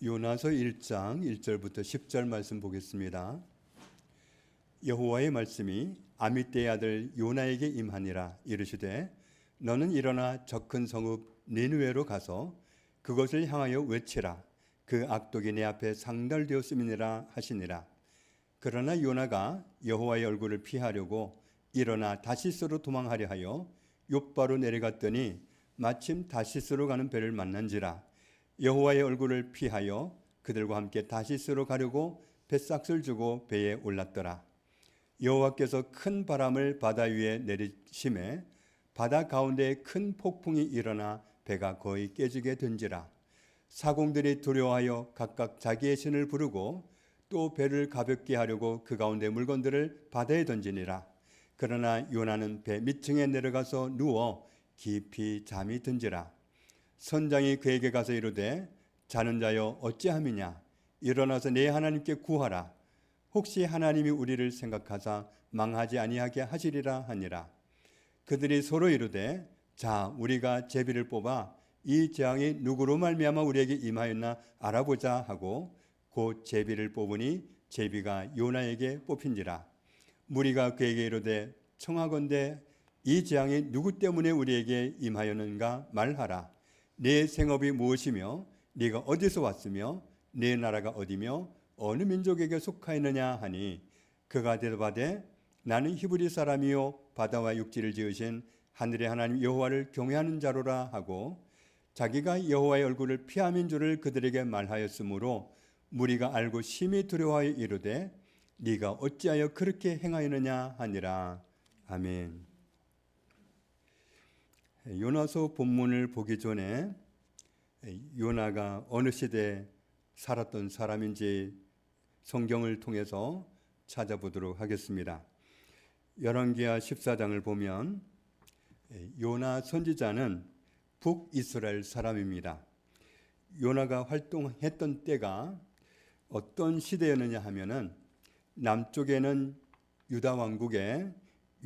요나서 1장 1절부터 10절 말씀 보겠습니다. 여호와의 말씀이 아미떼의 아들 요나에게 임하니라. 이르시되 너는 일어나 저 큰 성읍 니느웨로 가서 그것을 향하여 외치라. 그 악독이 내 앞에 상달되었음이니라 하시니라. 그러나 요나가 여호와의 얼굴을 피하려고 일어나 다시스로 도망하려 하여 욥바로 내려갔더니 마침 다시스로 가는 배를 만난지라. 여호와의 얼굴을 피하여 그들과 함께 다시스로 가려고 뱃삭을 주고 배에 올랐더라. 여호와께서 큰 바람을 바다 위에 내리심에 바다 가운데에 큰 폭풍이 일어나 배가 거의 깨지게 된지라. 사공들이 두려워하여 각각 자기의 신을 부르고 또 배를 가볍게 하려고 그 가운데 물건들을 바다에 던지니라. 그러나 요나는 배 밑층에 내려가서 누워 깊이 잠이 든지라. 선장이 그에게 가서 이르되 자는 자여 어찌함이냐. 일어나서 내 하나님께 구하라. 혹시 하나님이 우리를 생각하사 망하지 아니하게 하시리라 하니라. 그들이 서로 이르되 자 우리가 제비를 뽑아 이 재앙이 누구로 말미암아 우리에게 임하였나 알아보자 하고 곧 제비를 뽑으니 제비가 요나에게 뽑힌지라. 무리가 그에게 이르되 청하건대 이 재앙이 누구 때문에 우리에게 임하였는가 말하라. 네 생업이 무엇이며 네가 어디서 왔으며 네 나라가 어디며 어느 민족에게 속하였느냐 하니 그가 대답하되 나는 히브리 사람이요 바다와 육지를 지으신 하늘의 하나님 여호와를 경외하는 자로라 하고 자기가 여호와의 얼굴을 피함인 줄을 그들에게 말하였으므로 무리가 알고 심히 두려워하여 이르되 네가 어찌하여 그렇게 행하였느냐 하니라. 아멘. 요나서 본문을 보기 전에 요나가 어느 시대에 살았던 사람인지 성경을 통해서 찾아보도록 하겠습니다. 열왕기하 14장을 보면 요나 선지자는 북이스라엘 사람입니다. 요나가 활동했던 때가 어떤 시대였느냐 하면은 남쪽에는 유다 왕국의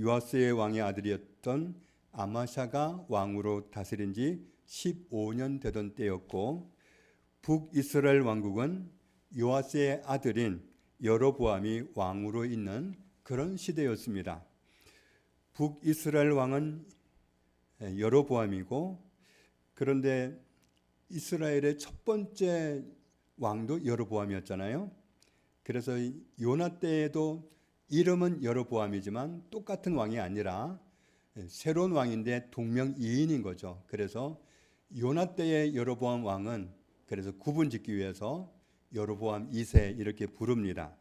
요아스의 왕의 아들이었던 아마샤가 왕으로 다스린 지 15년 되던 때였고 북이스라엘 왕국은 요아스의 아들인 여로보암이 왕으로 있는 그런 시대였습니다. 북이스라엘 왕은 여로보암이고 그런데 이스라엘의 첫 번째 왕도 여로보암이었잖아요. 그래서 요나 때에도 이름은 여로보암이지만 똑같은 왕이 아니라 새로운 왕인데 동명이인인 거죠. 그래서 요나 때의 여로보암 왕은 그래서 구분 짓기 위해서 여로보암 2세 이렇게 부릅니다.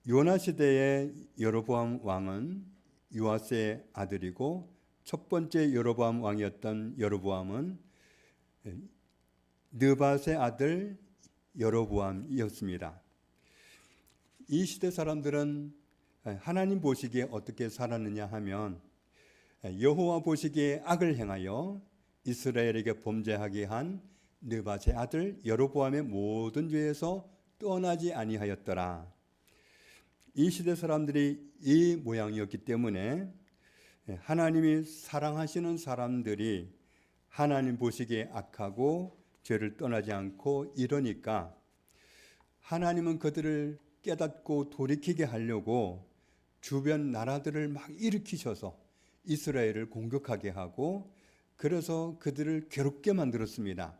요나 시대의 여로보암 왕은 요아스의 아들이고 첫 번째 여로보암 왕이었던 여로보암은 느밧의 아들 여로보암이었습니다. 이 시대 사람들은 하나님 보시기에 어떻게 살았느냐 하면 여호와 보시기에 악을 행하여 이스라엘에게 범죄하게 한 느밧의 아들 여로보암의 모든 죄에서 떠나지 아니하였더라. 이 시대 사람들이 이 모양이었기 때문에 하나님이 사랑하시는 사람들이 하나님 보시기에 악하고 죄를 떠나지 않고 이러니까 하나님은 그들을 깨닫고 돌이키게 하려고 주변 나라들을 막 일으키셔서 이스라엘을 공격하게 하고 그래서 그들을 괴롭게 만들었습니다.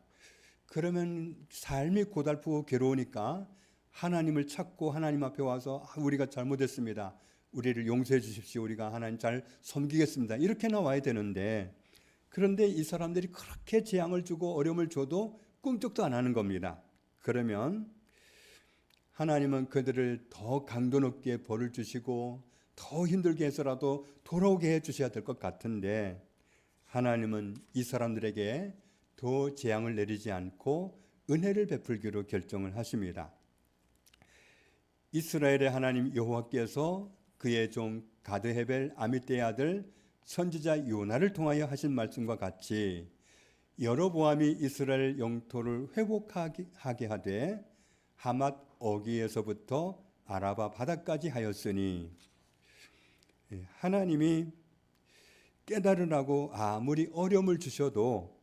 그러면 삶이 고달프고 괴로우니까 하나님을 찾고 하나님 앞에 와서 우리가 잘못했습니다. 우리를 용서해 주십시오. 우리가 하나님 잘 섬기겠습니다. 이렇게 나와야 되는데 그런데 이 사람들이 그렇게 재앙을 주고 어려움을 줘도 꿈쩍도 안 하는 겁니다. 그러면 하나님은 그들을 더 강도 높게 벌을 주시고 더 힘들게 해서라도 돌아오게 해 주셔야 될 것 같은데 하나님은 이 사람들에게 더 재앙을 내리지 않고 은혜를 베풀기로 결정을 하십니다. 이스라엘의 하나님 여호와께서 그의 종 가드헤벨 아미떼의 아들 선지자 요나를 통하여 하신 말씀과 같이 여로보암이 이스라엘 영토를 회복하게 하되 하맛 어기에서부터 아라바 바다까지 하였으니 하나님이 깨달으라고 아무리 어려움을 주셔도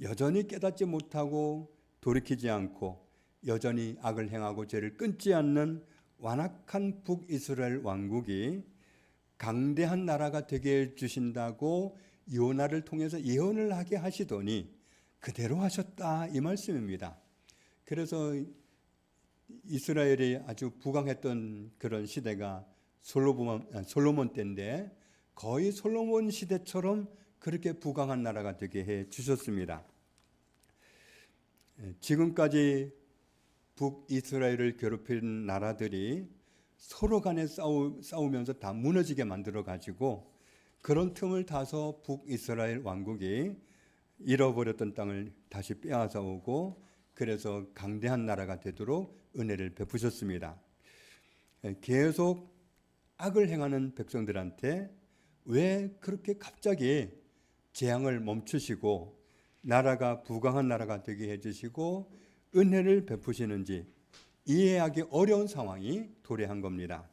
여전히 깨닫지 못하고 돌이키지 않고 여전히 악을 행하고 죄를 끊지 않는 완악한 북이스라엘 왕국이 강대한 나라가 되게 해주신다고 요나를 통해서 예언을 하게 하시더니 그대로 하셨다, 이 말씀입니다. 그래서 이스라엘이 아주 부강했던 그런 시대가 솔로몬 때인데 거의 솔로몬 시대처럼 그렇게 부강한 나라가 되게 해 주셨습니다. 지금까지 북이스라엘을 괴롭힌 나라들이 서로 간에 싸우면서 다 무너지게 만들어 가지고 그런 틈을 타서 북이스라엘 왕국이 잃어버렸던 땅을 다시 빼앗아 오고 그래서 강대한 나라가 되도록 은혜를 베푸셨습니다. 계속 악을 행하는 백성들한테 왜 그렇게 갑자기 재앙을 멈추시고 나라가 부강한 나라가 되게 해주시고 은혜를 베푸시는지 이해하기 어려운 상황이 도래한 겁니다.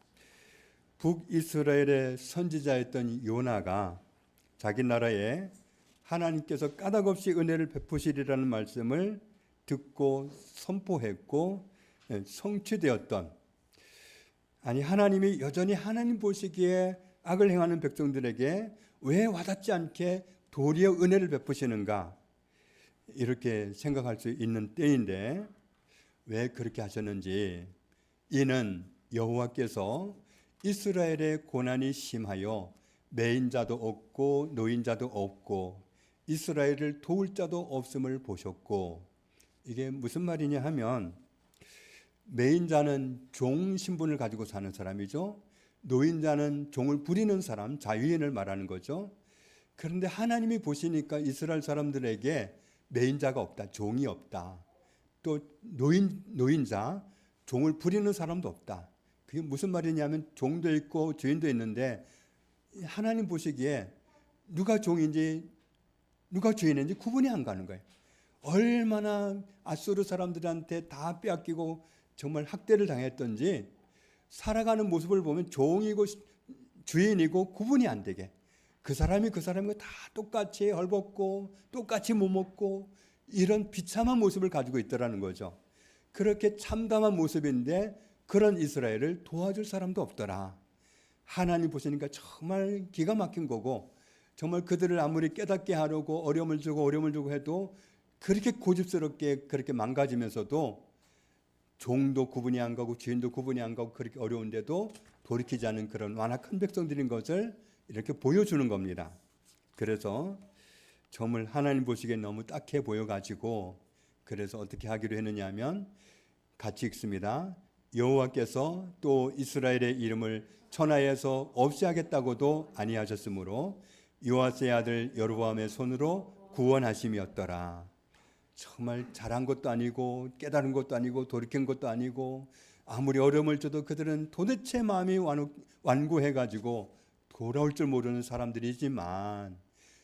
북이스라엘의 선지자였던 요나가 자기 나라에 하나님께서 까닭없이 은혜를 베푸시리라는 말씀을 듣고 선포했고 성취되었던, 아니 하나님이 여전히 하나님 보시기에 악을 행하는 백성들에게 왜 와닿지 않게 도리어 은혜를 베푸시는가, 이렇게 생각할 수 있는 때인데 왜 그렇게 하셨는지, 이는 여호와께서 이스라엘의 고난이 심하여 매인자도 없고 노인자도 없고 이스라엘을 도울 자도 없음을 보셨고, 이게 무슨 말이냐 하면 매인자는 종 신분을 가지고 사는 사람이죠. 노인자는 종을 부리는 사람, 자유인을 말하는 거죠. 그런데 하나님이 보시니까 이스라엘 사람들에게 매인자가 없다, 종이 없다. 또 노인자, 종을 부리는 사람도 없다. 그게 무슨 말이냐면 종도 있고 주인도 있는데 하나님 보시기에 누가 종인지 누가 주인인지 구분이 안 가는 거예요. 얼마나 아수르 사람들한테 다 빼앗기고 정말 학대를 당했던지 살아가는 모습을 보면 종이고 주인이고 구분이 안 되게, 그 사람이 다 똑같이 헐벗고 똑같이 못 먹고 이런 비참한 모습을 가지고 있더라는 거죠. 그렇게 참담한 모습인데 그런 이스라엘을 도와줄 사람도 없더라. 하나님 보시니까 정말 기가 막힌 거고, 정말 그들을 아무리 깨닫게 하려고 어려움을 주고 해도 그렇게 고집스럽게 그렇게 망가지면서도 종도 구분이 안 가고 주인도 구분이 안 가고 그렇게 어려운데도 돌이키지 않은 그런 완악한 백성들인 것을 이렇게 보여주는 겁니다. 그래서 정말 하나님 보시기에 너무 딱해 보여가지고 그래서 어떻게 하기로 했느냐 하면 같이 읽습니다. 여호와께서 또 이스라엘의 이름을 천하에서 없이 하겠다고도 아니하셨으므로 요아스의 아들 여로보암의 손으로 구원하심이었더라. 정말 잘한 것도 아니고 깨달은 것도 아니고 돌이킨 것도 아니고 아무리 어려움을 줘도 그들은 도대체 마음이 완고해가지고 돌아올 줄 모르는 사람들이지만,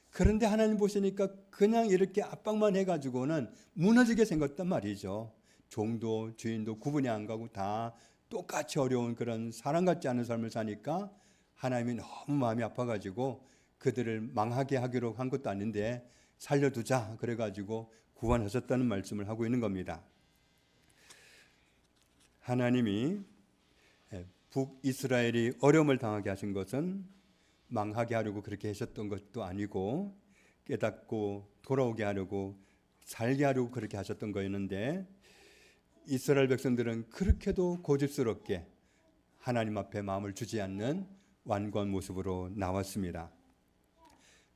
그런데 하나님 보시니까 그냥 이렇게 압박만 해가지고는 무너지게 생겼단 말이죠. 종도 주인도 구분이 안 가고 다 똑같이 어려운 그런 사람 같지 않은 삶을 사니까 하나님이 너무 마음이 아파가지고 그들을 망하게 하기로 한 것도 아닌데 살려두자 그래가지고 구원하셨다는 말씀을 하고 있는 겁니다. 하나님이 북이스라엘이 어려움을 당하게 하신 것은 망하게 하려고 그렇게 하셨던 것도 아니고 깨닫고 돌아오게 하려고 살게 하려고 그렇게 하셨던 거였는데, 이스라엘 백성들은 그렇게도 고집스럽게 하나님 앞에 마음을 주지 않는 완고한 모습으로 나왔습니다.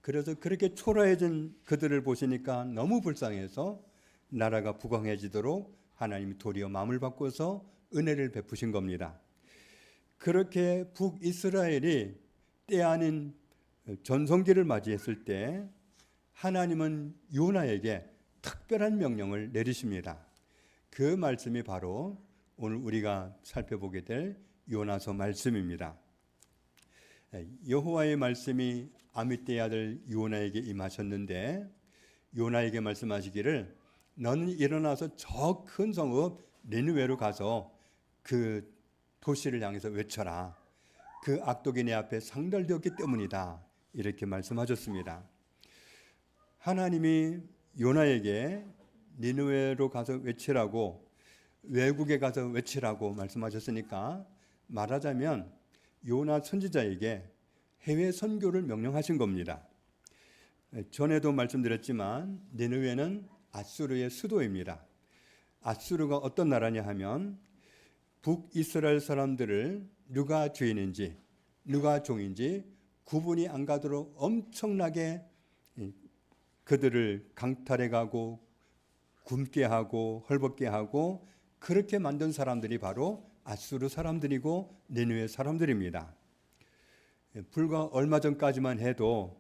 그래서 그렇게 초라해진 그들을 보시니까 너무 불쌍해서 나라가 부강해지도록 하나님이 도리어 마음을 바꿔서 은혜를 베푸신 겁니다. 그렇게 북이스라엘이 때 아닌 전성기를 맞이했을 때 하나님은 요나에게 특별한 명령을 내리십니다. 그 말씀이 바로 오늘 우리가 살펴보게 될 요나서 말씀입니다. 여호와의 말씀이 아미떼의 아들 요나에게 임하셨는데 요나에게 말씀하시기를 너는 일어나서 저 큰 성읍 니느웨로 가서 그 도시를 향해서 외쳐라. 그 악독이 내 앞에 상달되었기 때문이다. 이렇게 말씀하셨습니다. 하나님이 요나에게 니느웨로 가서 외치라고, 외국에 가서 외치라고 말씀하셨으니까 말하자면 요나 선지자에게 해외 선교를 명령하신 겁니다. 전에도 말씀드렸지만 니느웨는 아수르의 수도입니다. 아수르가 어떤 나라냐 하면 북이스라엘 사람들을 누가 주인인지 누가 종인지 구분이 안 가도록 엄청나게 그들을 강탈해 가고 굶게 하고 헐벗게 하고 그렇게 만든 사람들이 바로 아수르 사람들이고 니느웨 사람들입니다. 불과 얼마 전까지만 해도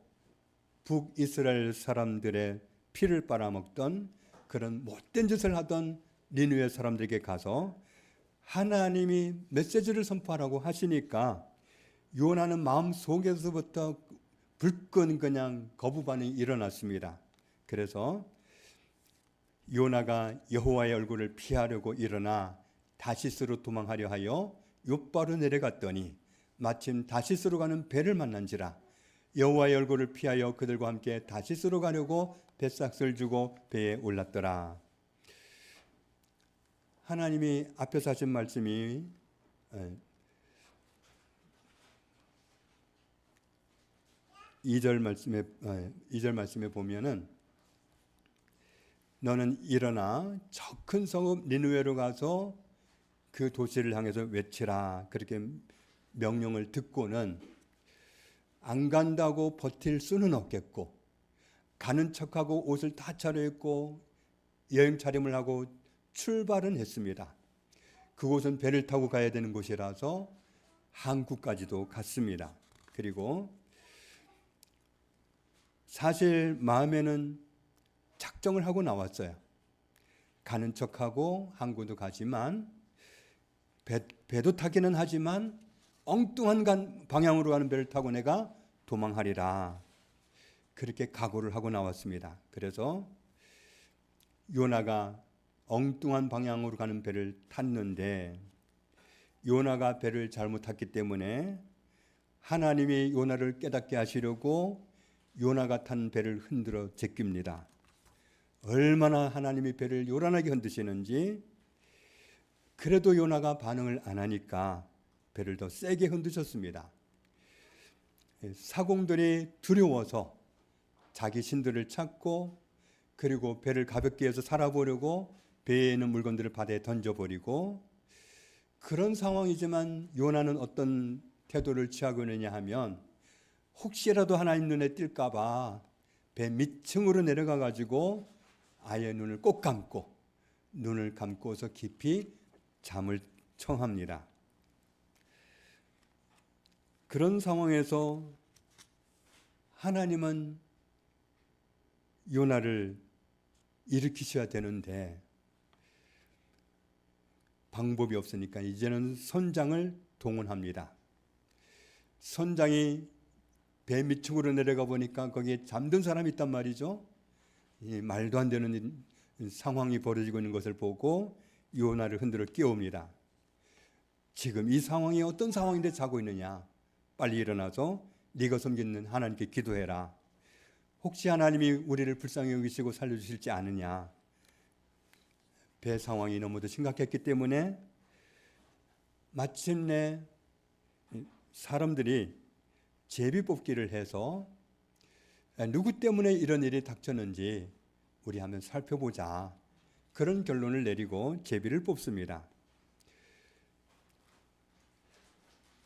북이스라엘 사람들의 피를 빨아먹던 그런 못된 짓을 하던 니느웨 사람들에게 가서 하나님이 메시지를 선포하라고 하시니까 요나는 마음 속에서부터 불끈 그냥 거부 반응이 일어났습니다. 그래서 요나가 여호와의 얼굴을 피하려고 일어나 다시스로 도망하려 하여 욥바로 내려갔더니 마침 다시스로 가는 배를 만난지라 여호와의 얼굴을 피하여 그들과 함께 다시스로 가려고 뱃삭을 주고 배에 올랐더라. 하나님이 앞에서 하신 말씀이 2절 말씀에 보면은 너는 일어나 저 큰 성읍 니느웨로 가서 그 도시를 향해서 외치라. 그렇게 명령을 듣고는 안 간다고 버틸 수는 없겠고 가는 척하고 옷을 다 차려입고 여행 차림을 하고 출발은 했습니다. 그곳은 배를 타고 가야 되는 곳이라서 항구까지도 갔습니다. 그리고 사실 마음에는 작정을 하고 나왔어요. 가는 척하고 항구도 가지만 배도 타기는 하지만 엉뚱한 방향으로 가는 배를 타고 내가 도망하리라. 그렇게 각오를 하고 나왔습니다. 그래서 요나가 엉뚱한 방향으로 가는 배를 탔는데 요나가 배를 잘못 탔기 때문에 하나님이 요나를 깨닫게 하시려고 요나가 탄 배를 흔들어 제낍니다. 얼마나 하나님이 배를 요란하게 흔드시는지 그래도 요나가 반응을 안 하니까 배를 더 세게 흔드셨습니다. 사공들이 두려워서 자기 신들을 찾고 그리고 배를 가볍게 해서 살아보려고 배에 있는 물건들을 바다에 던져버리고 그런 상황이지만 요나는 어떤 태도를 취하고 있느냐 하면 혹시라도 하나님 눈에 띌까 봐 배 밑층으로 내려가 가지고 아예 눈을 꼭 감고 눈을 감고서 깊이 잠을 청합니다. 그런 상황에서 하나님은 요나를 일으키셔야 되는데 방법이 없으니까 이제는 선장을 동원합니다. 선장이 배 밑층으로 내려가 보니까 거기에 잠든 사람이 있단 말이죠. 이 말도 안 되는 상황이 벌어지고 있는 것을 보고 요나를 흔들어 깨웁니다. 지금 이 상황이 어떤 상황인데 자고 있느냐? 빨리 일어나서 네가 섬기는 하나님께 기도해라. 혹시 하나님이 우리를 불쌍히 여기시고 살려주실지 아느냐? 배 상황이 너무도 심각했기 때문에 마침내 사람들이 제비뽑기를 해서 누구 때문에 이런 일이 닥쳤는지 우리 한번 살펴보자. 그런 결론을 내리고 제비를 뽑습니다.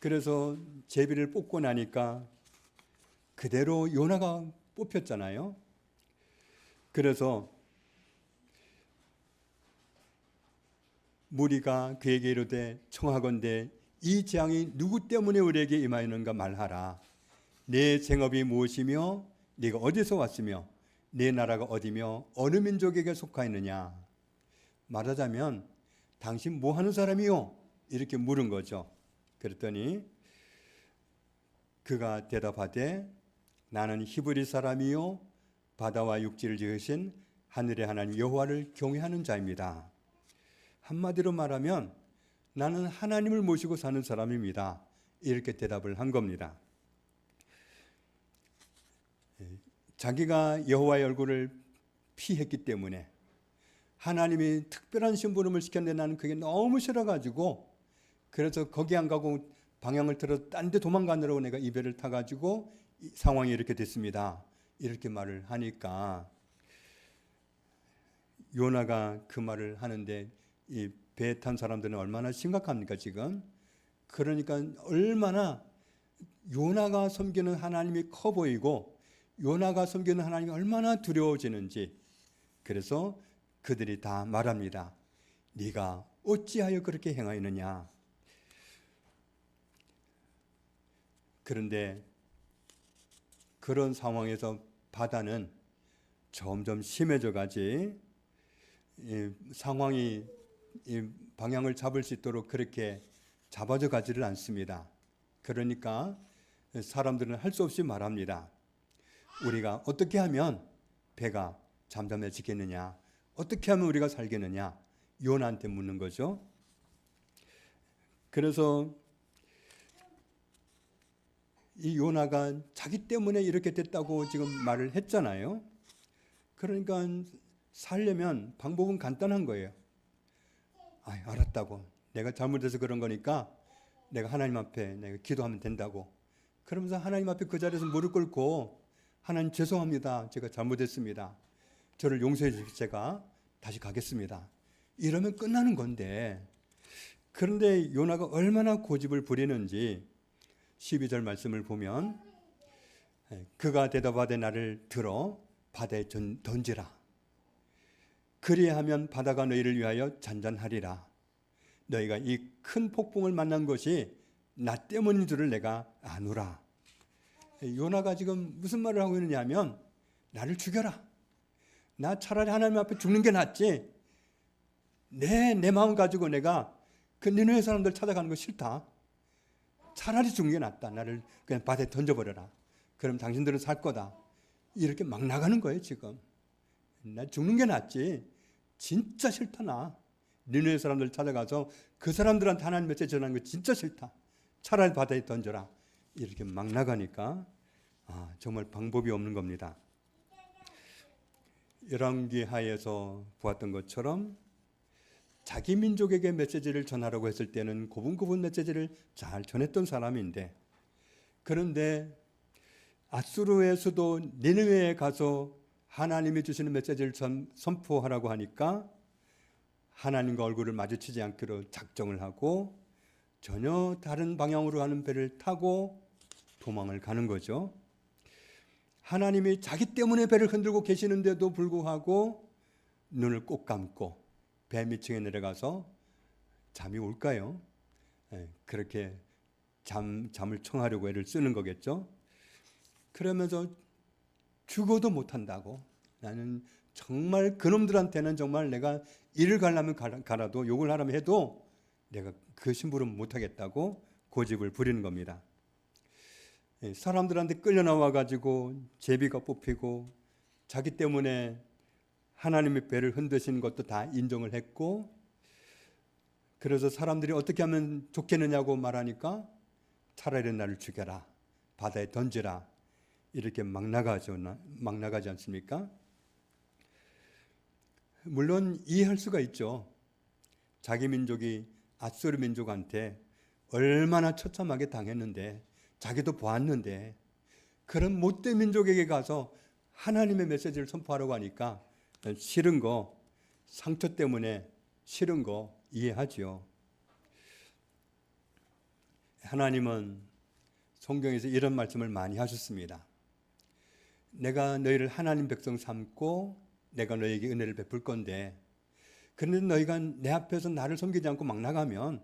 그래서 제비를 뽑고 나니까 그대로 요나가 뽑혔잖아요. 그래서 무리가 그에게 이르되 청하건대 이 재앙이 누구 때문에 우리에게 임하였는가 말하라. 내 생업이 무엇이며 네가 어디서 왔으며 내 나라가 어디며 어느 민족에게 속하였느냐. 말하자면 당신 뭐 하는 사람이요? 이렇게 물은 거죠. 그랬더니 그가 대답하되 나는 히브리 사람이요 바다와 육지를 지으신 하늘의 하나님 여호와를 경외하는 자입니다. 한마디로 말하면 나는 하나님을 모시고 사는 사람입니다. 이렇게 대답을 한 겁니다. 자기가 여호와의 얼굴을 피했기 때문에 하나님이 특별한 심부름을 시켰는데 나는 그게 너무 싫어가지고 그래서 거기 안 가고 방향을 틀어 딴 데 도망가느라고 내가 이 배를 타가지고 이 상황이 이렇게 됐습니다. 이렇게 말을 하니까 요나가 그 말을 하는데 이 배에 탄 사람들은 얼마나 심각합니까 지금? 그러니까 얼마나 요나가 섬기는 하나님이 커 보이고 요나가 섬기는 하나님이 얼마나 두려워지는지. 그래서 그들이 다 말합니다. 네가 어찌하여 그렇게 행하였느냐. 그런데 그런 상황에서 바다는 점점 심해져 가지 상황이 방향을 잡을 수 있도록 그렇게 잡아져 가지를 않습니다. 그러니까 사람들은 할 수 없이 말합니다. 우리가 어떻게 하면 배가 잠잠해지겠느냐? 어떻게 하면 우리가 살겠느냐? 요나한테 묻는 거죠. 그래서 이 요나가 자기 때문에 이렇게 됐다고 지금 말을 했잖아요. 그러니까 살려면 방법은 간단한 거예요. 알았다고. 내가 잘못해서 그런 거니까 내가 하나님 앞에 내가 기도하면 된다고. 그러면서 하나님 앞에 그 자리에서 무릎 꿇고 하나님 죄송합니다. 제가 잘못했습니다. 저를 용서해 주시고 제가 다시 가겠습니다. 이러면 끝나는 건데, 그런데 요나가 얼마나 고집을 부리는지 12절 말씀을 보면 그가 대답하되 나를 들어 바다에 던지라. 그리하면 바다가 너희를 위하여 잔잔하리라. 너희가 이 큰 폭풍을 만난 것이 나 때문인 줄을 내가 아노라. 요나가 지금 무슨 말을 하고 있느냐 하면 나를 죽여라. 나 차라리 하나님 앞에 죽는 게 낫지. 내 마음 가지고 내가 그 니느웨 사람들 찾아가는 거 싫다. 차라리 죽는 게 낫다. 나를 그냥 바다에 던져버려라. 그럼 당신들은 살 거다. 이렇게 막 나가는 거예요 지금. 나 죽는 게 낫지. 진짜 싫다 나. 니느웨 사람들 찾아가서 그 사람들한테 하나님 메시지 전하는 거 진짜 싫다. 차라리 바다에 던져라. 이렇게 막 나가니까 정말 방법이 없는 겁니다. 열왕기 하에서 보았던 것처럼 자기 민족에게 메시지를 전하라고 했을 때는 고분고분 메시지를 잘 전했던 사람인데, 그런데 아수르의 수도 니느웨에 가서 하나님이 주시는 메시지를 선포하라고 하니까 하나님과 얼굴을 마주치지 않기로 작정을 하고 전혀 다른 방향으로 가는 배를 타고 도망을 가는 거죠. 하나님이 자기 때문에 배를 흔들고 계시는데도 불구하고 눈을 꼭 감고 배 밑층에 내려가서 잠이 올까요? 그렇게 잠을 청하려고 애를 쓰는 거겠죠. 그러면서 죽어도 못한다고. 나는 정말 그놈들한테는 정말 내가 일을 가려면 가라도 욕을 하라면 해도 내가 그 심부름 못하겠다고 고집을 부리는 겁니다. 사람들한테 끌려 나와가지고 제비가 뽑히고 자기 때문에 하나님의 배를 흔드신 것도 다 인정을 했고, 그래서 사람들이 어떻게 하면 좋겠느냐고 말하니까 차라리 나를 죽여라. 바다에 던지라. 이렇게 막 나가지 않습니까? 물론 이해할 수가 있죠. 자기 민족이 아수르 민족한테 얼마나 처참하게 당했는데, 자기도 보았는데 그런 못된 민족에게 가서 하나님의 메시지를 선포하려고 하니까 싫은 거, 상처 때문에 싫은 거 이해하죠. 하나님은 성경에서 이런 말씀을 많이 하셨습니다. 내가 너희를 하나님 백성 삼고 내가 너희에게 은혜를 베풀 건데, 그런데 너희가 내 앞에서 나를 섬기지 않고 막 나가면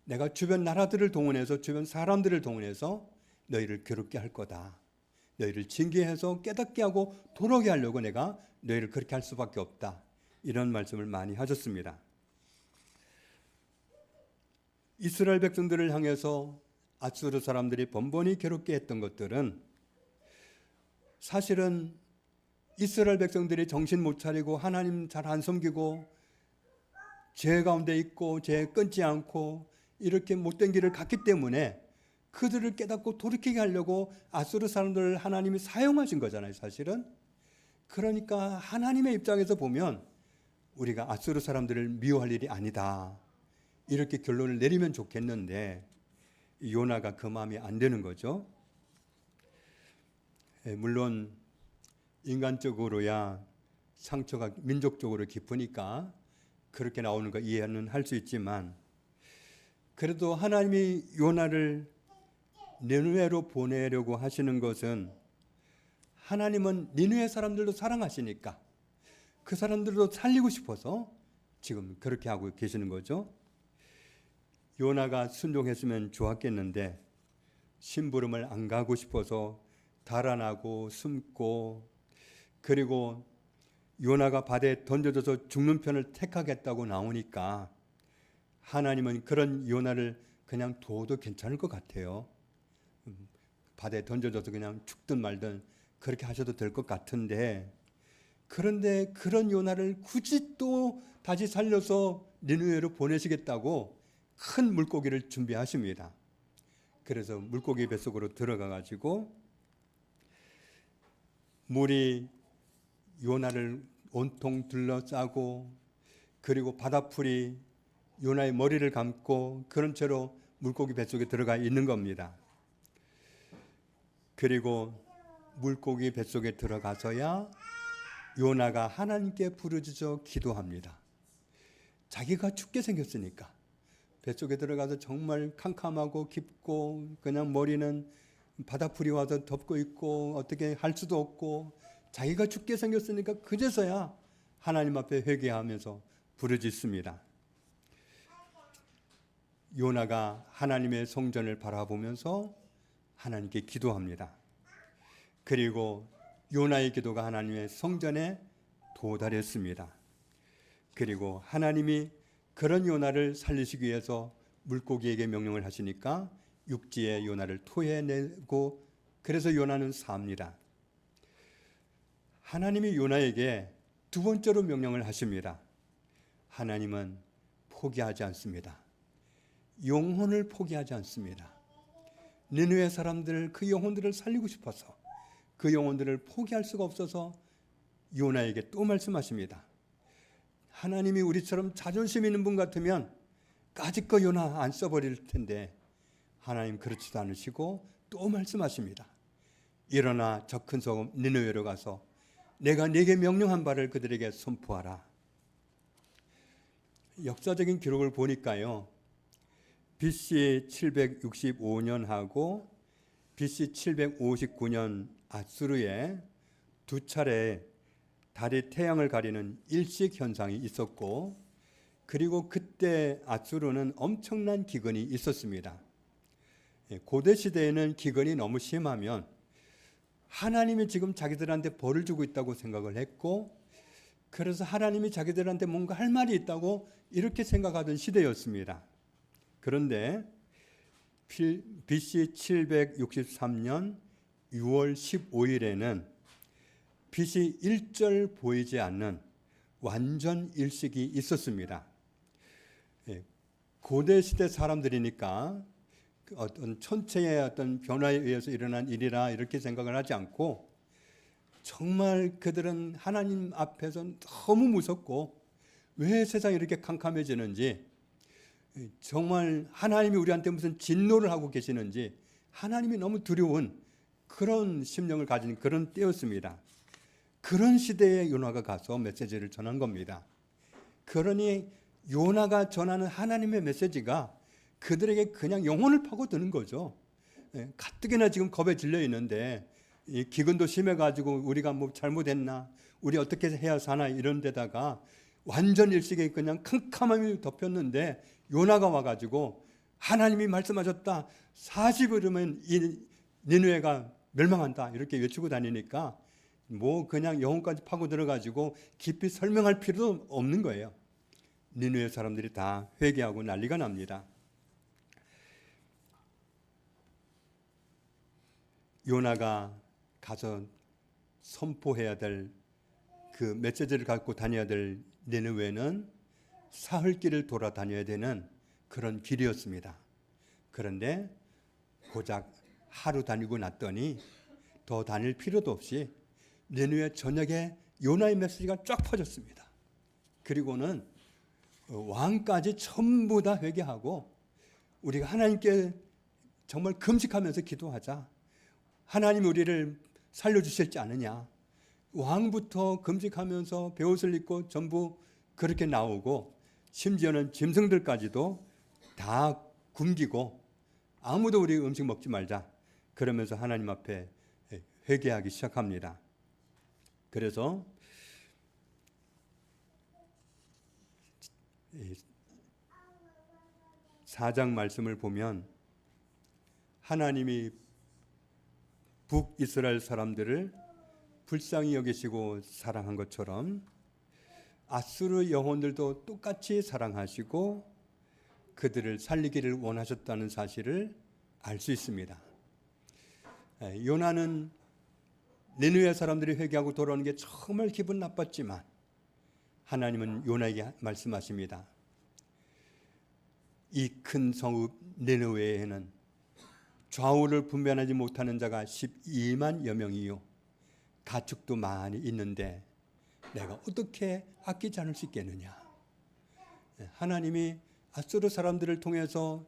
내가 주변 나라들을 동원해서 주변 사람들을 동원해서 너희를 괴롭게 할 거다. 너희를 징계해서 깨닫게 하고 돌아오게 하려고 내가 너희를 그렇게 할 수밖에 없다. 이런 말씀을 많이 하셨습니다. 이스라엘 백성들을 향해서 아수르 사람들이 번번이 괴롭게 했던 것들은 사실은 이스라엘 백성들이 정신 못 차리고 하나님 잘 안 섬기고 죄 가운데 있고 죄 끊지 않고 이렇게 못된 길을 갔기 때문에 그들을 깨닫고 돌이키게 하려고 아수르 사람들을 하나님이 사용하신 거잖아요, 사실은. 그러니까 하나님의 입장에서 보면 우리가 아수르 사람들을 미워할 일이 아니다. 이렇게 결론을 내리면 좋겠는데 요나가 그 마음이 안 되는 거죠. 물론 인간적으로야 상처가 민족적으로 깊으니까 그렇게 나오는 거 이해는 할 수 있지만, 그래도 하나님이 요나를 니느웨로 보내려고 하시는 것은 하나님은 니느웨 사람들도 사랑하시니까 그 사람들도 살리고 싶어서 지금 그렇게 하고 계시는 거죠. 요나가 순종했으면 좋았겠는데 심부름을 안 가고 싶어서 달아나고 숨고, 그리고 요나가 바다에 던져져서 죽는 편을 택하겠다고 나오니까 하나님은 그런 요나를 그냥 둬도 괜찮을 것 같아요. 바다에 던져져서 그냥 죽든 말든 그렇게 하셔도 될 것 같은데, 그런데 그런 요나를 굳이 또 다시 살려서 니느웨로 보내시겠다고 큰 물고기를 준비하십니다. 그래서 물고기 뱃속으로 들어가 가지고 물이 요나를 온통 둘러싸고, 그리고 바다풀이 요나의 머리를 감고 그런 채로 물고기 뱃속에 들어가 있는 겁니다. 그리고 물고기 뱃속에 들어가서야 요나가 하나님께 부르짖어 기도합니다. 자기가 죽게 생겼으니까 뱃속에 들어가서 정말 캄캄하고 깊고, 그냥 머리는 바다풀이 와서 덮고 있고 어떻게 할 수도 없고, 자기가 죽게 생겼으니까 그제서야 하나님 앞에 회개하면서 부르짖습니다. 요나가 하나님의 성전을 바라보면서 하나님께 기도합니다. 그리고 요나의 기도가 하나님의 성전에 도달했습니다. 그리고 하나님이 그런 요나를 살리시기 위해서 물고기에게 명령을 하시니까 육지에 요나를 토해내고, 그래서 요나는 삽니다. 하나님이 요나에게 두 번째로 명령을 하십니다. 하나님은 포기하지 않습니다. 영혼을 포기하지 않습니다. 니느웨 사람들 그 영혼들을 살리고 싶어서 그 영혼들을 포기할 수가 없어서 요나에게 또 말씀하십니다. 하나님이 우리처럼 자존심 있는 분 같으면 까짓거 요나 안 써버릴 텐데 하나님 그렇지도 않으시고 또 말씀하십니다. 일어나 저 큰 소금 니느웨로 가서 내가 네게 명령한 바를 그들에게 선포하라. 역사적인 기록을 보니까요, BC 765년하고 BC 759년 아수르에 두 차례 달이 태양을 가리는 일식 현상이 있었고, 그리고 그때 아수르는 엄청난 기근이 있었습니다. 고대 시대에는 기근이 너무 심하면 하나님이 지금 자기들한테 벌을 주고 있다고 생각을 했고, 그래서 하나님이 자기들한테 뭔가 할 말이 있다고 이렇게 생각하던 시대였습니다. 그런데 BC 763년 6월 15일에는 빛이 일절 보이지 않는 완전 일식이 있었습니다. 고대 시대 사람들이니까 어떤 천체의 어떤 변화에 의해서 일어난 일이라 이렇게 생각을 하지 않고, 정말 그들은 하나님 앞에서 너무 무섭고 왜 세상이 이렇게 캄캄해지는지, 정말 하나님이 우리한테 무슨 진노를 하고 계시는지 하나님이 너무 두려운 그런 심령을 가진 그런 때였습니다. 그런 시대에 요나가 가서 메시지를 전한 겁니다. 그러니 요나가 전하는 하나님의 메시지가 그들에게 그냥 영혼을 파고드는 거죠. 가뜩이나 지금 겁에 질려 있는데 이 기근도 심해가지고 우리가 뭐 잘못했나, 우리 어떻게 해야 사나, 이런 데다가 완전 일식에 그냥 캄캄함이 덮였는데 요나가 와가지고 하나님이 말씀하셨다, 40일이면 이 니느웨가 멸망한다 이렇게 외치고 다니니까 뭐 그냥 영혼까지 파고 들어가지고 깊이 설명할 필요도 없는 거예요. 니느웨 사람들이 다 회개하고 난리가 납니다. 요나가 가서 선포해야 될 그 메시지를 갖고 다녀야 될 니느웨는 사흘길을 돌아다녀야 되는 그런 길이었습니다. 그런데 고작 하루 다니고 났더니 더 다닐 필요도 없이 니느웨 전역에 요나의 메시지가 쫙 퍼졌습니다. 그리고는 왕까지 전부 다 회개하고 우리가 하나님께 정말 금식하면서 기도하자. 하나님이 우리를 살려주실지 않느냐. 왕부터 금식하면서 베옷을 입고 전부 그렇게 나오고 심지어는 짐승들까지도 다 굶기고 아무도 우리 음식 먹지 말자. 그러면서 하나님 앞에 회개하기 시작합니다. 그래서 4장 말씀을 보면 하나님이 북이스라엘 사람들을 불쌍히 여기시고 사랑한 것처럼 아수르 영혼들도 똑같이 사랑하시고 그들을 살리기를 원하셨다는 사실을 알 수 있습니다. 요나는 니느웨 사람들이 회개하고 돌아오는 게 정말 기분 나빴지만 하나님은 요나에게 말씀하십니다. 이 큰 성읍 니느웨에는 좌우를 분별하지 못하는 자가 12만여 명이요 가축도 많이 있는데 내가 어떻게 아끼지 않을 수 있겠느냐. 하나님이 아수르 사람들을 통해서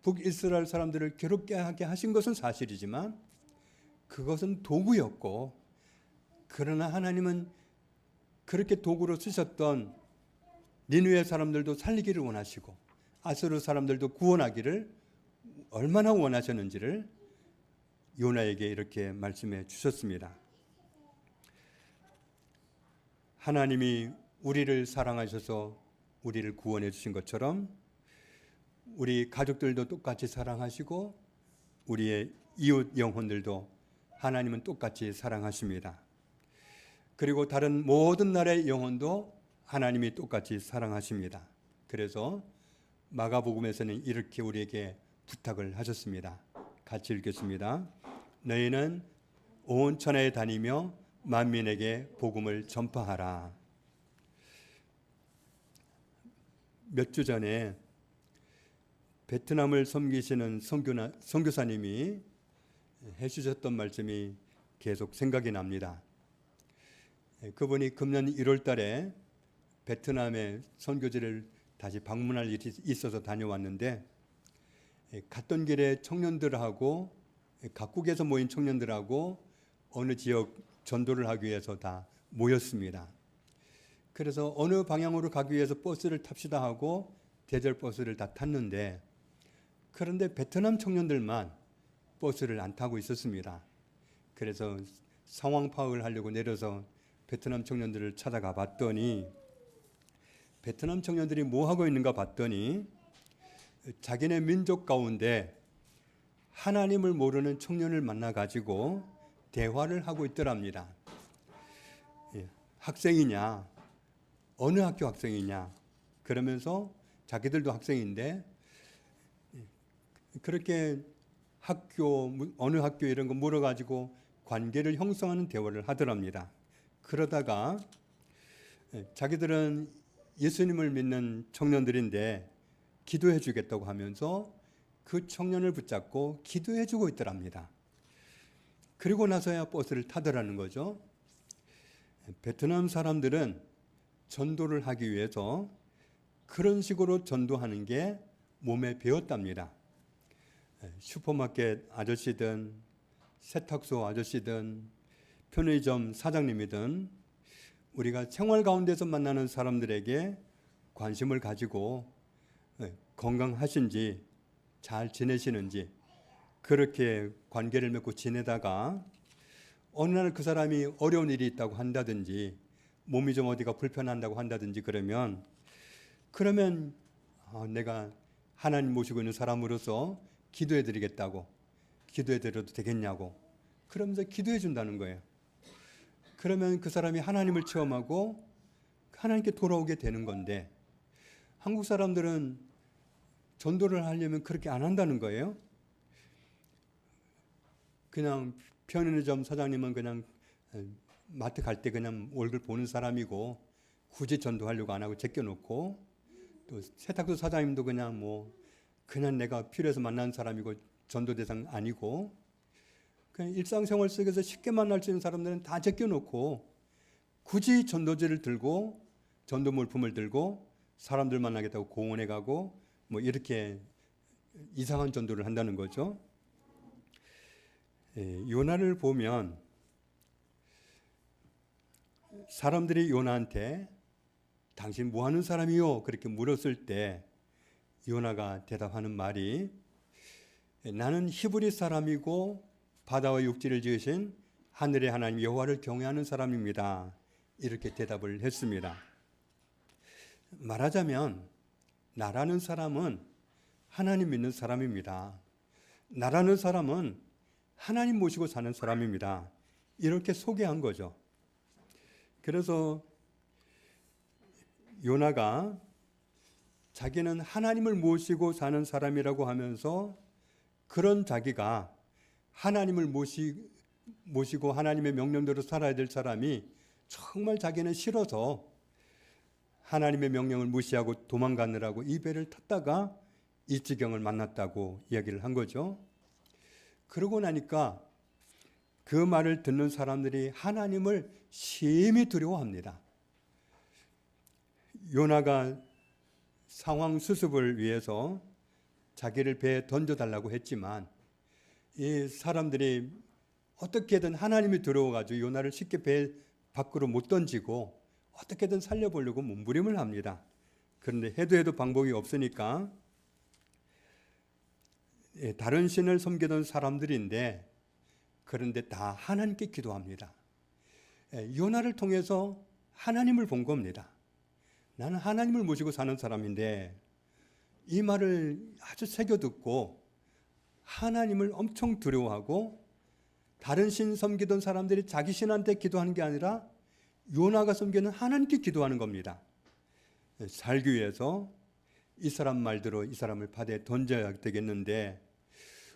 북이스라엘 사람들을 괴롭게 하게 하신 것은 사실이지만 그것은 도구였고, 그러나 하나님은 그렇게 도구로 쓰셨던 니느웨 사람들도 살리기를 원하시고 아수르 사람들도 구원하기를 얼마나 원하셨는지를 요나에게 이렇게 말씀해 주셨습니다. 하나님이 우리를 사랑하셔서 우리를 구원해 주신 것처럼 우리 가족들도 똑같이 사랑하시고 우리의 이웃 영혼들도 하나님은 똑같이 사랑하십니다. 그리고 다른 모든 나라의 영혼도 하나님이 똑같이 사랑하십니다. 그래서 마가복음에서는 이렇게 우리에게 부탁을 하셨습니다. 같이 읽겠습니다. 너희는 온 천하에 다니며 만민에게 복음을 전파하라. 몇 주 전에 베트남을 섬기시는 선교사님이 해주셨던 말씀이 계속 생각이 납니다. 그분이 금년 1월 달에 베트남의 선교지를 다시 방문할 일이 있어서 다녀왔는데 갔던 길에 청년들하고 각국에서 모인 청년들하고 어느 지역 전도를 하기 위해서 다 모였습니다. 그래서 어느 방향으로 가기 위해서 버스를 탑시다 하고 대절 버스를 다 탔는데 그런데 베트남 청년들만 버스를 안 타고 있었습니다. 그래서 상황 파악을 하려고 내려서 베트남 청년들을 찾아가 봤더니 베트남 청년들이 뭐 하고 있는가 봤더니 자기네 민족 가운데 하나님을 모르는 청년을 만나 가지고 대화를 하고 있더랍니다. 학생이냐, 어느 학교 학생이냐, 그러면서 자기들도 학생인데 그렇게 학교, 어느 학교 이런 거 물어가지고 관계를 형성하는 대화를 하더랍니다. 그러다가 자기들은 예수님을 믿는 청년들인데 기도해 주겠다고 하면서 그 청년을 붙잡고 기도해 주고 있더랍니다. 그리고 나서야 버스를 타더라는 거죠. 베트남 사람들은 전도를 하기 위해서 그런 식으로 전도하는 게 몸에 배었답니다. 슈퍼마켓 아저씨든 세탁소 아저씨든 편의점 사장님이든 우리가 생활 가운데서 만나는 사람들에게 관심을 가지고 건강하신지 잘 지내시는지 그렇게 관계를 맺고 지내다가 어느 날 그 사람이 어려운 일이 있다고 한다든지 몸이 좀 어디가 불편한다고 한다든지 그러면 내가 하나님 모시고 있는 사람으로서 기도해 드리겠다고, 기도해 드려도 되겠냐고 그러면서 기도해 준다는 거예요. 그러면 그 사람이 하나님을 체험하고 하나님께 돌아오게 되는 건데 한국 사람들은 전도를 하려면 그렇게 안 한다는 거예요. 그냥 편의점 사장님은 그냥 마트 갈 때 그냥 얼굴 보는 사람이고 굳이 전도하려고 안 하고 제껴놓고, 또 세탁소 사장님도 그냥 내가 필요해서 만난 사람이고 전도 대상 아니고 그냥 일상생활 속에서 쉽게 만날 수 있는 사람들은 다 제껴놓고 굳이 전도지를 들고 전도 물품을 들고 사람들 만나겠다고 공원에 가고 뭐 이렇게 이상한 전도를 한다는 거죠. 요나를 보면 사람들이 요나한테 당신 뭐 하는 사람이요? 그렇게 물었을 때 요나가 대답하는 말이 나는 히브리 사람이고 바다와 육지를 지으신 하늘의 하나님 여호와를 경외하는 사람입니다. 이렇게 대답을 했습니다. 말하자면 나라는 사람은 하나님 믿는 사람입니다. 나라는 사람은 하나님 모시고 사는 사람입니다. 이렇게 소개한 거죠. 그래서 요나가 자기는 하나님을 모시고 사는 사람이라고 하면서 그런 자기가 하나님을 모시고 하나님의 명령대로 살아야 될 사람이 정말 자기는 싫어서 하나님의 명령을 무시하고 도망가느라고 이 배를 탔다가 이 지경을 만났다고 이야기를 한 거죠. 그러고 나니까 그 말을 듣는 사람들이 하나님을 심히 두려워합니다. 요나가 상황 수습을 위해서 자기를 배에 던져달라고 했지만 이 사람들이 어떻게든 하나님이 두려워가지고 요나를 쉽게 배 밖으로 못 던지고 어떻게든 살려보려고 몸부림을 합니다. 그런데 해도 방법이 없으니까 다른 신을 섬기던 사람들인데 그런데 다 하나님께 기도합니다. 요나를 통해서 하나님을 본 겁니다. 나는 하나님을 모시고 사는 사람인데 이 말을 아주 새겨 듣고 하나님을 엄청 두려워하고 다른 신 섬기던 사람들이 자기 신한테 기도하는 게 아니라 요나가 섬기는 하나님께 기도하는 겁니다. 살기 위해서 이 사람 말대로 이 사람을 바다에 던져야 되겠는데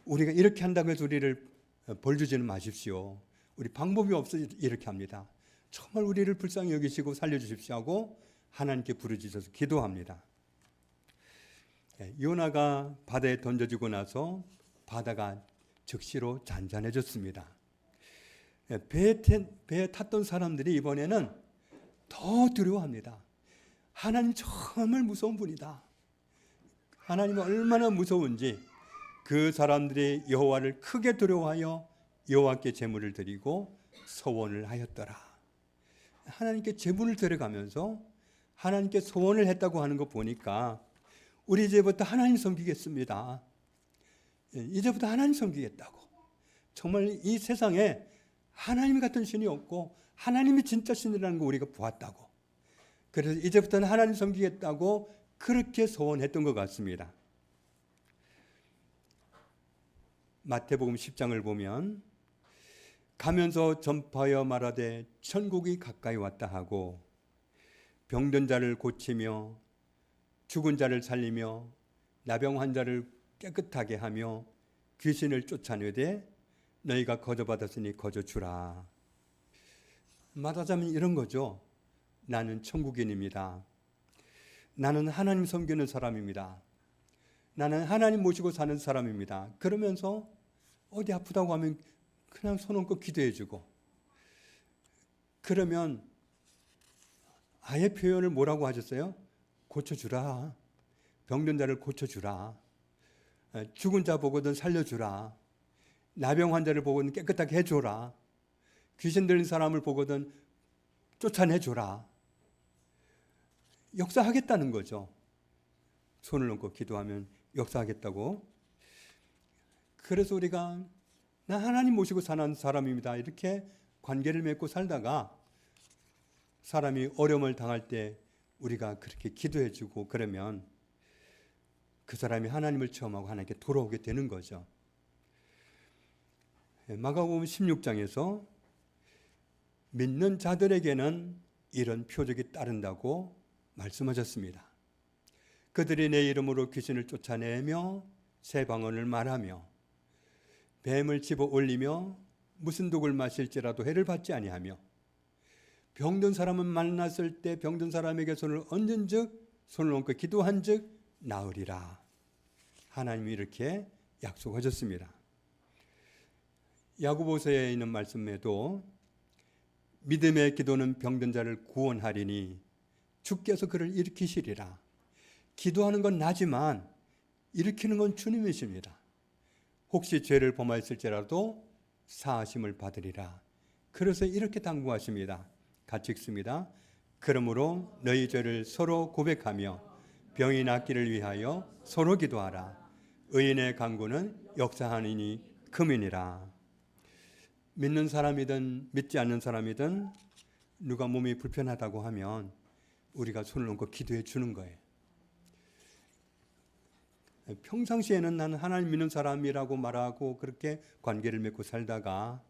우리가 이렇게 한다고 해서 우리를 벌 주지는 마십시오. 우리 방법이 없어 이렇게 합니다. 정말 우리를 불쌍히 여기시고 살려주십시오 하고 하나님께 부르짖어서 기도합니다. 요나가 바다에 던져지고 나서 바다가 즉시로 잔잔해졌습니다. 배에 탔던 사람들이 이번에는 더 두려워합니다. 하나님 정말 무서운 분이다. 하나님은 얼마나 무서운지 그 사람들이 여호와를 크게 두려워하여 여호와께 제물을 드리고 서원을 하였더라. 하나님께 제물을 드려가면서 하나님께 소원을 했다고 하는 거 보니까 우리 이제부터 하나님 섬기겠습니다. 이제부터 하나님 섬기겠다고. 정말 이 세상에 하나님 같은 신이 없고 하나님이 진짜 신이라는 거 우리가 보았다고. 그래서 이제부터는 하나님 섬기겠다고 그렇게 소원했던 것 같습니다. 마태복음 10장을 보면 가면서 전파하여 말하되 천국이 가까이 왔다 하고 병든 자를 고치며 죽은 자를 살리며 나병 환자를 깨끗하게 하며 귀신을 쫓아내되 너희가 거저받았으니 거저주라. 말하자면 이런 거죠. 나는 천국인입니다. 나는 하나님 섬기는 사람입니다. 나는 하나님 모시고 사는 사람입니다. 그러면서 어디 아프다고 하면 그냥 손 얹고 기도해주고 그러면 아예 표현을 뭐라고 하셨어요? 고쳐주라. 병든 자를 고쳐주라. 죽은 자 보거든 살려주라. 나병 환자를 보거든 깨끗하게 해줘라. 귀신 들린 사람을 보거든 쫓아내줘라. 역사하겠다는 거죠. 손을 얹고 기도하면 역사하겠다고. 그래서 우리가 나 하나님 모시고 사는 사람입니다. 이렇게 관계를 맺고 살다가 사람이 어려움을 당할 때 우리가 그렇게 기도해주고 그러면 그 사람이 하나님을 체험하고 하나님께 돌아오게 되는 거죠. 마가복음 16장에서 믿는 자들에게는 이런 표적이 따른다고 말씀하셨습니다. 그들이 내 이름으로 귀신을 쫓아내며 새 방언을 말하며 뱀을 집어 올리며 무슨 독을 마실지라도 해를 받지 아니하며 병든 사람은 만났을 때 병든 사람에게 손을 얹은 즉 손을 얹고 기도한 즉 나으리라. 하나님이 이렇게 약속하셨습니다. 야고보서에 있는 말씀에도 믿음의 기도는 병든 자를 구원하리니 주께서 그를 일으키시리라. 기도하는 건 나지만 일으키는 건 주님이십니다. 혹시 죄를 범하였을지라도 사하심을 받으리라. 그래서 이렇게 당부하십니다. 같이 읽습니다. 그러므로 너희 죄를 서로 고백하며 병이 낫기를 위하여 서로 기도하라. 의인의 간구는 역사하느니 금이니라. 믿는 사람이든 믿지 않는 사람이든 누가 몸이 불편하다고 하면 우리가 손을 얹고 기도해 주는 거예요. 평상시에는 나는 하나님 믿는 사람이라고 말하고 그렇게 관계를 맺고 살다가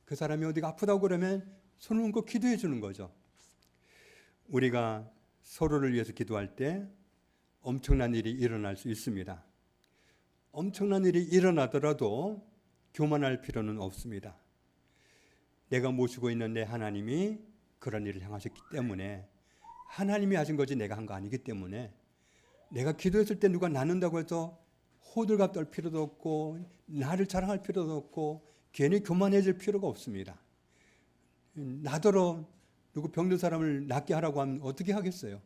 그 사람이 어디가 아프다고 그러면 손을 얹고 기도해 주는 거죠. 우리가 서로를 위해서 기도할 때 엄청난 일이 일어날 수 있습니다. 엄청난 일이 일어나더라도 교만할 필요는 없습니다. 내가 모시고 있는 내 하나님이 그런 일을 향하셨기 때문에, 하나님이 하신 거지 내가 한 거 아니기 때문에, 내가 기도했을 때 누가 낳는다고 해서 호들갑 떨 필요도 없고 나를 자랑할 필요도 없고 괜히 교만해질 필요가 없습니다. 나더러 누구 병든 사람을 낫게 하라고 하면 어떻게 하겠어요?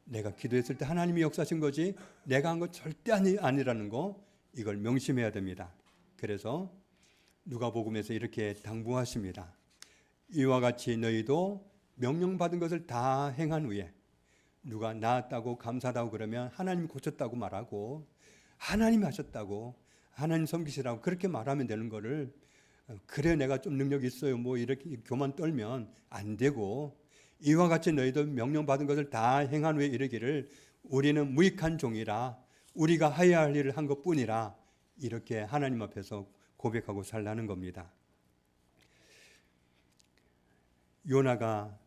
내가 기도했을 때 하나님이 역사하신 거지 내가 한 거 절대 아니라는 거, 이걸 명심해야 됩니다. 그래서 누가복음에서 이렇게 당부하십니다. 이와 같이 너희도 명령받은 것을 다 행한 후에 누가 나았다고 감사하다고 그러면 하나님 고쳤다고 말하고, 하나님이 하셨다고, 하나님 섬기시라고 그렇게 말하면 되는 거를, 그래 내가 좀 능력이 있어요 뭐 이렇게 교만 떨면 안 되고, 이와 같이 너희도 명령받은 것을 다 행한 후에 이르기를 우리는 무익한 종이라 우리가 하여야 할 일을 한 것뿐이라, 이렇게 하나님 앞에서 고백하고 살라는 겁니다. 요나가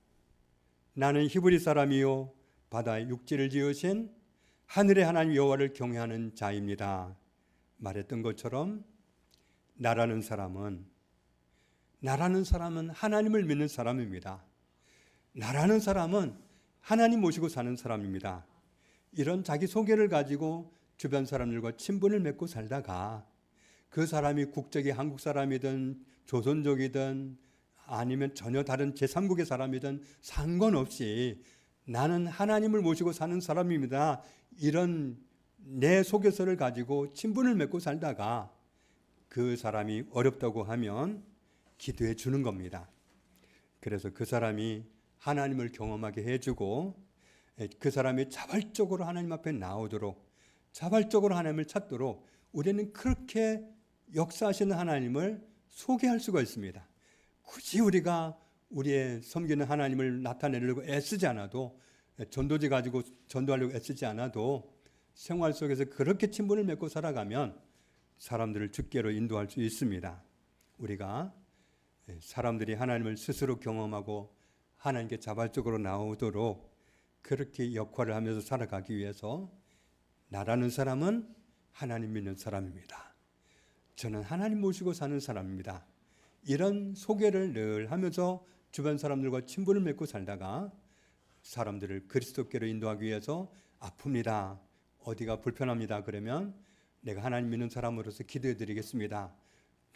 나는 히브리 사람이요 바다에 육지를 지으신 하늘의 하나님 여호와를 경외하는 자입니다 말했던 것처럼, 나라는 사람은 하나님을 믿는 사람입니다. 나라는 사람은 하나님 모시고 사는 사람입니다. 이런 자기 소개를 가지고 주변 사람들과 친분을 맺고 살다가 그 사람이 국적이 한국 사람이든 조선족이든 아니면 전혀 다른 제3국의 사람이든 상관없이 나는 하나님을 모시고 사는 사람입니다, 이런 내 소개서를 가지고 친분을 맺고 살다가 그 사람이 어렵다고 하면 기도해 주는 겁니다. 그래서 그 사람이 하나님을 경험하게 해주고 그 사람이 자발적으로 하나님 앞에 나오도록, 자발적으로 하나님을 찾도록 우리는 그렇게 역사하시는 하나님을 소개할 수가 있습니다. 굳이 우리가 우리의 섬기는 하나님을 나타내려고 애쓰지 않아도, 전도지 가지고 전도하려고 애쓰지 않아도 생활 속에서 그렇게 친분을 맺고 살아가면 사람들을 주께로 인도할 수 있습니다. 우리가 사람들이 하나님을 스스로 경험하고 하나님께 자발적으로 나오도록 그렇게 역할을 하면서 살아가기 위해서, 나라는 사람은 하나님 믿는 사람입니다. 저는 하나님 모시고 사는 사람입니다. 이런 소개를 늘 하면서 주변 사람들과 친분을 맺고 살다가 사람들을 그리스도께로 인도하기 위해서, 아픕니다, 어디가 불편합니다 그러면 내가 하나님 믿는 사람으로서 기도해 드리겠습니다,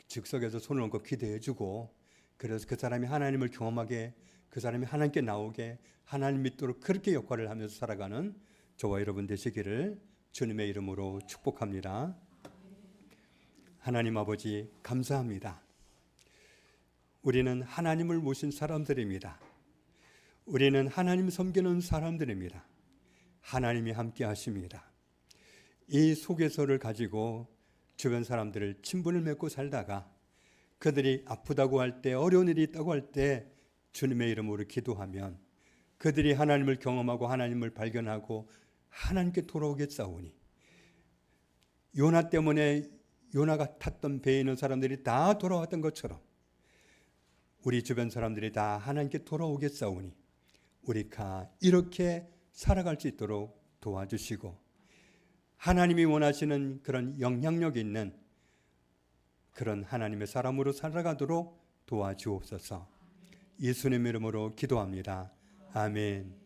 즉석에서 손을 얹고 기도해 주고, 그래서 그 사람이 하나님을 경험하게, 그 사람이 하나님께 나오게, 하나님 믿도록 그렇게 역할을 하면서 살아가는 저와 여러분 되시기를 주님의 이름으로 축복합니다. 하나님 아버지 감사합니다. 우리는 하나님을 모신 사람들입니다. 우리는 하나님 섬기는 사람들입니다. 하나님이 함께 하십니다. 이 소개서를 가지고 주변 사람들을 친분을 맺고 살다가 그들이 아프다고 할 때, 어려운 일이 있다고 할 때 주님의 이름으로 기도하면 그들이 하나님을 경험하고 하나님을 발견하고 하나님께 돌아오겠사오니, 요나 때문에 요나가 탔던 배에 있는 사람들이 다 돌아왔던 것처럼 우리 주변 사람들이 다 하나님께 돌아오겠사오니 우리가 이렇게 살아갈 수 있도록 도와주시고, 하나님이 원하시는 그런 영향력 있는 그런 하나님의 사람으로 살아가도록 도와주옵소서. 예수님의 이름으로 기도합니다. 아멘.